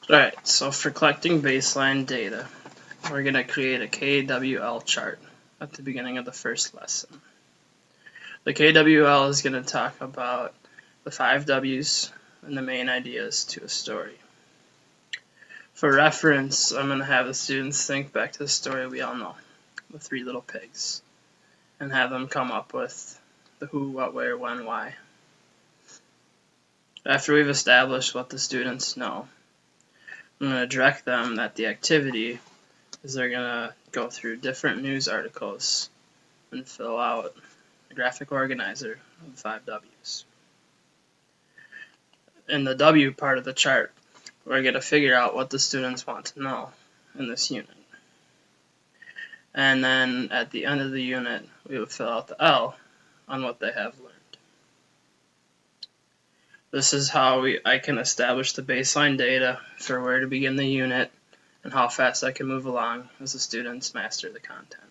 Alright, so for collecting baseline data, we're going to create a KWL chart at the beginning of the first lesson. The KWL is going to talk about the 5 W's and the main ideas to a story. For reference, I'm going to have the students think back to the story we all know, the 3 Little Pigs, and have them come up with the who, what, where, when, why. After we've established what the students know, I'm going to direct them that the activity is they're going to go through different news articles and fill out a graphic organizer of the 5 W's. In the W part of the chart, we're going to figure out what the students want to know in this unit. And then at the end of the unit, we will fill out the L on what they have learned. This is how I can establish the baseline data for where to begin the unit and how fast I can move along as the students master the content.